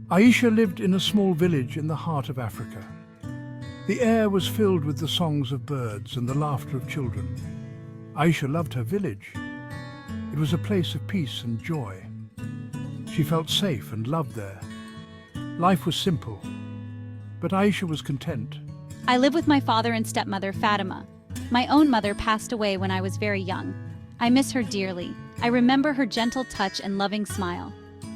Aicha lived in a small village in the heart of Africa. The air was filled with the songs of birds and the laughter of children. Aicha loved her village. It was a place of peace and joy. She felt safe and loved there. Life was simple, but Aicha was content. I live with my father and stepmother, Fatima. My own mother passed away when I was very young. I miss her dearly. I remember her gentle touch and loving smile.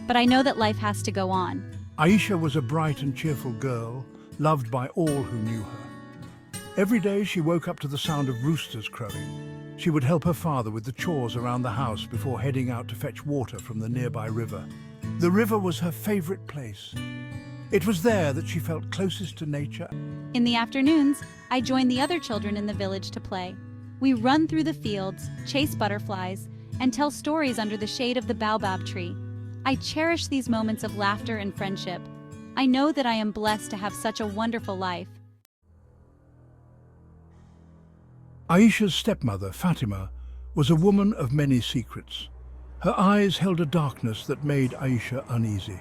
But I know that life has to go on. Aicha was a bright and cheerful girl, loved by all who knew her. Every day she woke up to the sound of roosters crowing. She would help her father with the chores around the house before heading out to fetch water from the nearby river. The river was her favorite place. It was there that she felt closest to nature. In the afternoons, I join the other children in the village to play. We run through the fields, chase butterflies, and tell stories under the shade of the baobab tree. I cherish these moments of laughter and friendship. I know that I am blessed to have such a wonderful life. Aicha's stepmother, Fatima, was a woman of many secrets. Her eyes held a darkness that made Aicha uneasy.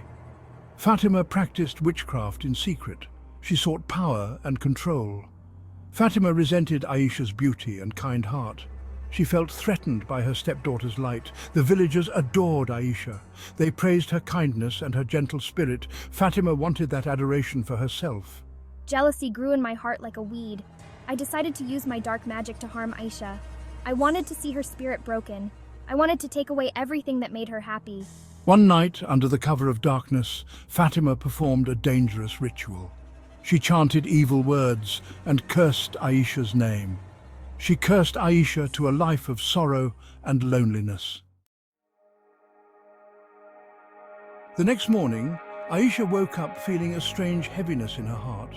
Fatima practiced witchcraft in secret. She sought power and control. Fatima resented Aicha's beauty and kind heart. She felt threatened by her stepdaughter's light. The villagers adored Aicha. They praised her kindness and her gentle spirit. Fatima wanted that adoration for herself. Jealousy grew in my heart like a weed. I decided to use my dark magic to harm Aicha. I wanted to see her spirit broken. I wanted to take away everything that made her happy. One night, under the cover of darkness, Fatima performed a dangerous ritual. She chanted evil words and cursed Aicha's name. She cursed Aicha to a life of sorrow and loneliness. The next morning, Aicha woke up feeling a strange heaviness in her heart.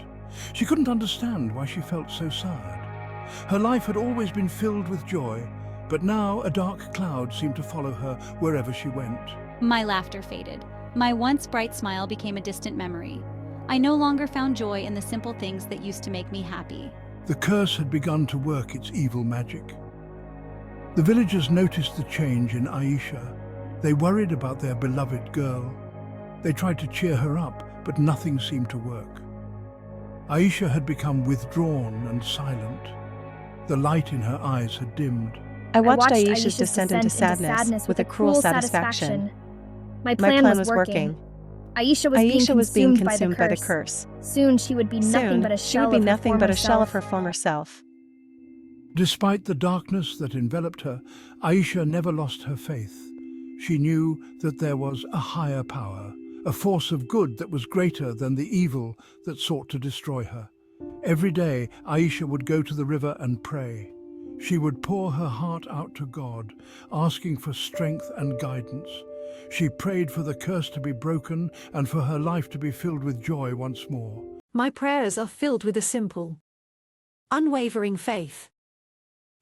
She couldn't understand why she felt so sad. Her life had always been filled with joy, but now a dark cloud seemed to follow her wherever she went. My laughter faded. My once bright smile became a distant memory. I no longer found joy in the simple things that used to make me happy. The curse had begun to work its evil magic. The villagers noticed the change in Aicha. They worried about their beloved girl. They tried to cheer her up, but nothing seemed to work. Aicha had become withdrawn and silent. The light in her eyes had dimmed. I watched Aisha's descent into sadness with a cruel satisfaction. My plan was working. Aicha was being consumed by the curse. Soon she would be nothing but a shell of her former self. Despite the darkness that enveloped her, Aicha never lost her faith. She knew that there was a higher power, a force of good that was greater than the evil that sought to destroy her. Every day, Aicha would go to the river and pray. She would pour her heart out to God, asking for strength and guidance. She prayed for the curse to be broken and for her life to be filled with joy once more. My prayers are filled with a simple, unwavering faith.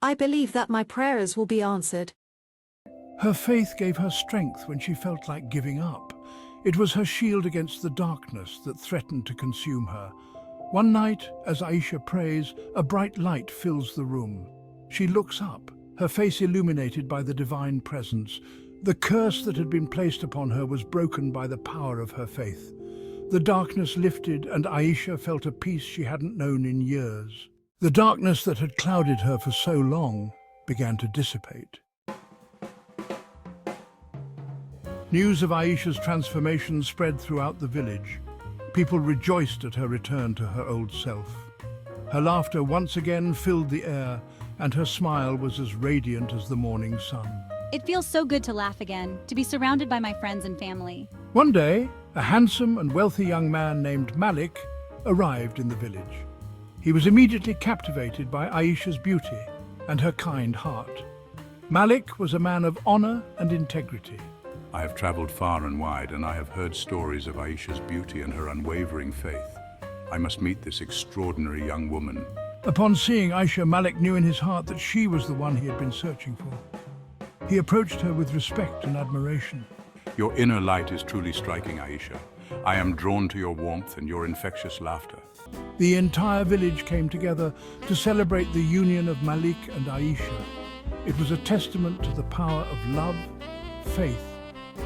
I believe that my prayers will be answered. Her faith gave her strength when she felt like giving up. It was her shield against the darkness that threatened to consume her. One night, as Aicha prays, a bright light fills the room. She looks up, her face illuminated by the divine presence. The curse that had been placed upon her was broken by the power of her faith. The darkness lifted and Aicha felt a peace she hadn't known in years. The darkness that had clouded her for so long began to dissipate. News of Aicha's transformation spread throughout the village. People rejoiced at her return to her old self. Her laughter once again filled the air, and her smile was as radiant as the morning sun. It feels so good to laugh again, to be surrounded by my friends and family. One day, a handsome and wealthy young man named Malik arrived in the village. He was immediately captivated by Aicha's beauty and her kind heart. Malik was a man of honor and integrity. I have traveled far and wide, and I have heard stories of Aicha's beauty and her unwavering faith. I must meet this extraordinary young woman. Upon seeing Aicha, Malik knew in his heart that she was the one he had been searching for. He approached her with respect and admiration. Your inner light is truly striking, Aicha. I am drawn to your warmth and your infectious laughter. The entire village came together to celebrate the union of Malik and Aicha. It was a testament to the power of love, faith,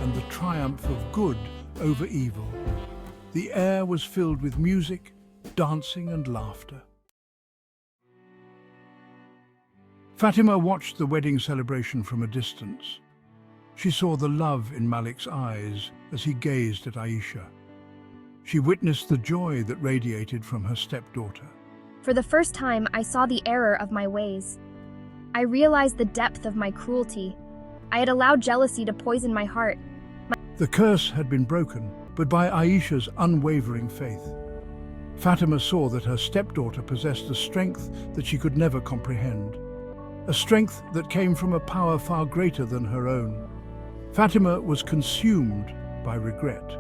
and the triumph of good over evil. The air was filled with music, dancing and laughter. Fatima watched the wedding celebration from a distance. She saw the love in Malik's eyes as he gazed at Aicha. She witnessed the joy that radiated from her stepdaughter. For the first time, I saw the error of my ways. I realized the depth of my cruelty. I had allowed jealousy to poison my heart. The curse had been broken, but by Aicha's unwavering faith. Fatima saw that her stepdaughter possessed a strength that she could never comprehend, a strength that came from a power far greater than her own. Fatima was consumed by regret.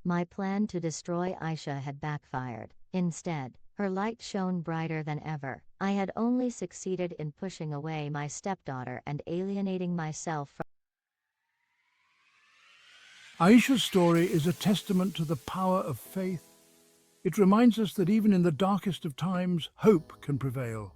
My plan to destroy Aicha had backfired. Instead, her light shone brighter than ever. I had only succeeded in pushing away my stepdaughter and alienating myself from. Aicha's story is a testament to the power of faith. It reminds us that even in the darkest of times, hope can prevail.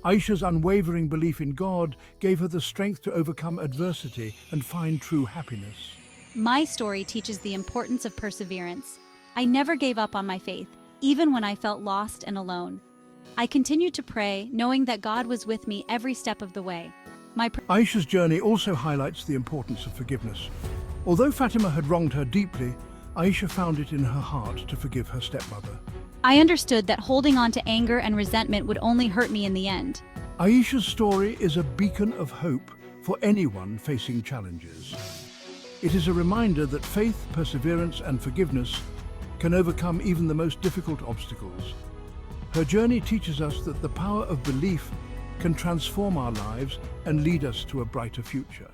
Aicha's unwavering belief in God gave her the strength to overcome adversity and find true happiness. My story teaches the importance of perseverance. I never gave up on my faith, even when I felt lost and alone. I continued to pray, knowing that God was with me every step of the way. Aicha's journey also highlights the importance of forgiveness. Although Fatima had wronged her deeply, Aicha found it in her heart to forgive her stepmother. I understood that holding on to anger and resentment would only hurt me in the end. Aicha's story is a beacon of hope for anyone facing challenges. It is a reminder that faith, perseverance, and forgiveness can overcome even the most difficult obstacles. Her journey teaches us that the power of belief can transform our lives and lead us to a brighter future.